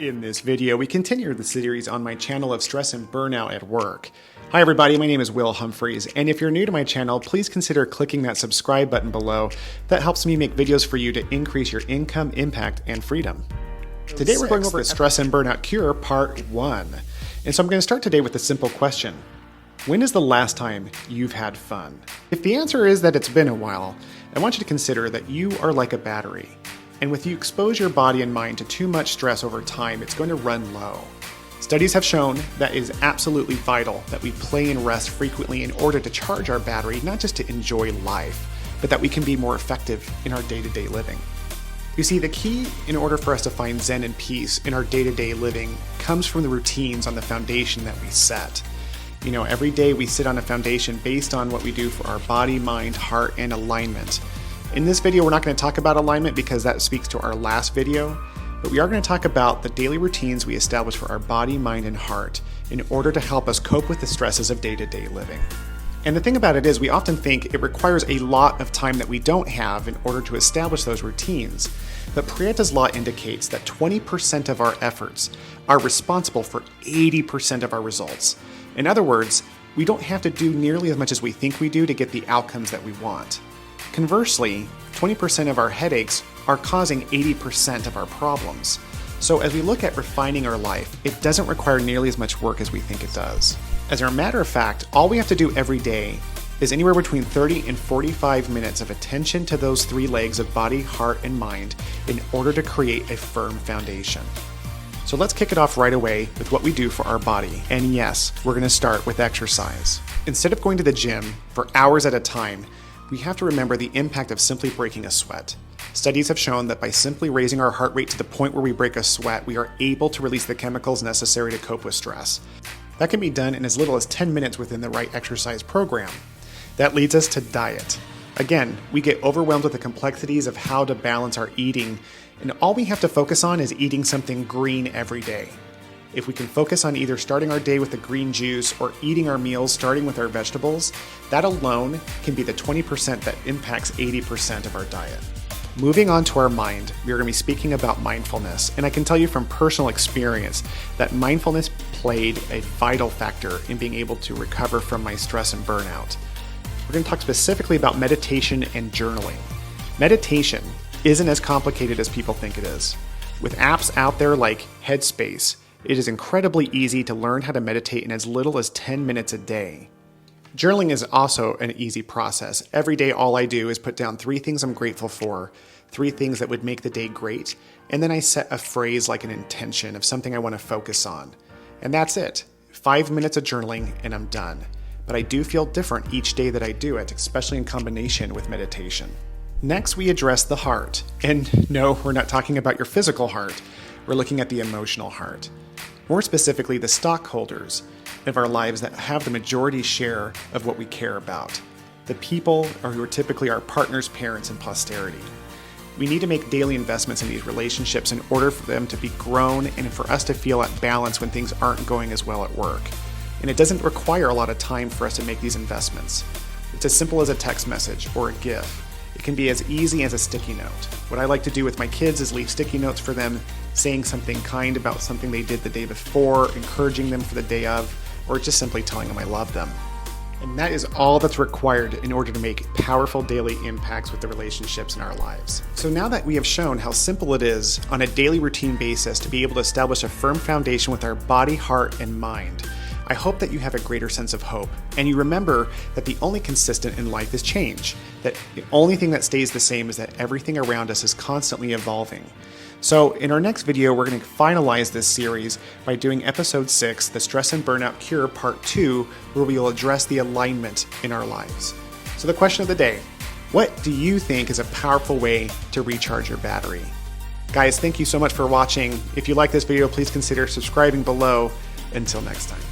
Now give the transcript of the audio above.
In this video, we continue the series on my channel of stress and burnout at work. Hi everybody, my name is Will Humphreys, and if you're new to my channel, please consider clicking that subscribe button below. That helps me make videos for you to increase your income, impact, and freedom. Today we're going over the Stress and Burnout Cure Part 1. And so I'm going to start today with a simple question. When is the last time you've had fun? If the answer is that it's been a while, I want you to consider that you are like a battery. And if you expose your body and mind to too much stress over time, it's going to run low. Studies have shown that it is absolutely vital that we play and rest frequently in order to charge our battery, not just to enjoy life, but that we can be more effective in our day-to-day living. You see, the key in order for us to find zen and peace in our day-to-day living comes from the routines on the foundation that we set. You know, every day we sit on a foundation based on what we do for our body, mind, heart, and alignment. In this video, we're not going to talk about alignment because that speaks to our last video, but we are going to talk about the daily routines we establish for our body, mind, and heart in order to help us cope with the stresses of day-to-day living. And the thing about it is we often think it requires a lot of time that we don't have in order to establish those routines. But Paretos Law indicates that 20% of our efforts are responsible for 80% of our results. In other words, we don't have to do nearly as much as we think we do to get the outcomes that we want. Conversely, 20% of our headaches are causing 80% of our problems. So as we look at refining our life, it doesn't require nearly as much work as we think it does. As a matter of fact, all we have to do every day is anywhere between 30 and 45 minutes of attention to those three legs of body, heart, and mind in order to create a firm foundation. So let's kick it off right away with what we do for our body. And yes, we're going to start with exercise. Instead of going to the gym for hours at a time, we have to remember the impact of simply breaking a sweat. Studies have shown that by simply raising our heart rate to the point where we break a sweat, we are able to release the chemicals necessary to cope with stress. That can be done in as little as 10 minutes within the right exercise program. That leads us to diet. Again, we get overwhelmed with the complexities of how to balance our eating, and all we have to focus on is eating something green every day. If we can focus on either starting our day with a green juice or eating our meals starting with our vegetables, that alone can be the 20% that impacts 80% of our diet. Moving on to our mind, we are going to be speaking about mindfulness, and I can tell you from personal experience that mindfulness played a vital factor in being able to recover from my stress and burnout. We're going to talk specifically about meditation and journaling. Meditation isn't as complicated as people think it is. With apps out there like Headspace, it is incredibly easy to learn how to meditate in as little as 10 minutes a day. Journaling is also an easy process. Every day, all I do is put down 3 things I'm grateful for, 3 things that would make the day great, and then I set a phrase like an intention of something I want to focus on. And that's it. 5 minutes of journaling and I'm done. But I do feel different each day that I do it, especially in combination with meditation. Next, we address the heart. And no, we're not talking about your physical heart. We're looking at the emotional heart. More specifically, the stockholders of our lives that have the majority share of what we care about. The people who are typically our partners, parents, and posterity. We need to make daily investments in these relationships in order for them to be grown and for us to feel at balance when things aren't going as well at work. And it doesn't require a lot of time for us to make these investments. It's as simple as a text message or a GIF. It can be as easy as a sticky note. What I like to do with my kids is leave sticky notes for them, saying something kind about something they did the day before, encouraging them for the day of, or just simply telling them I love them. And that is all that's required in order to make powerful daily impacts with the relationships in our lives. So now that we have shown how simple it is on a daily routine basis to be able to establish a firm foundation with our body, heart, and mind, I hope that you have a greater sense of hope, and you remember that the only consistent in life is change, that the only thing that stays the same is that everything around us is constantly evolving. So in our next video, we're going to finalize this series by doing episode 6, the Stress and Burnout Cure Part 2, where we will address the alignment in our lives. So the question of the day, what do you think is a powerful way to recharge your battery? Guys, thank you so much for watching. If you like this video, please consider subscribing below. Until next time.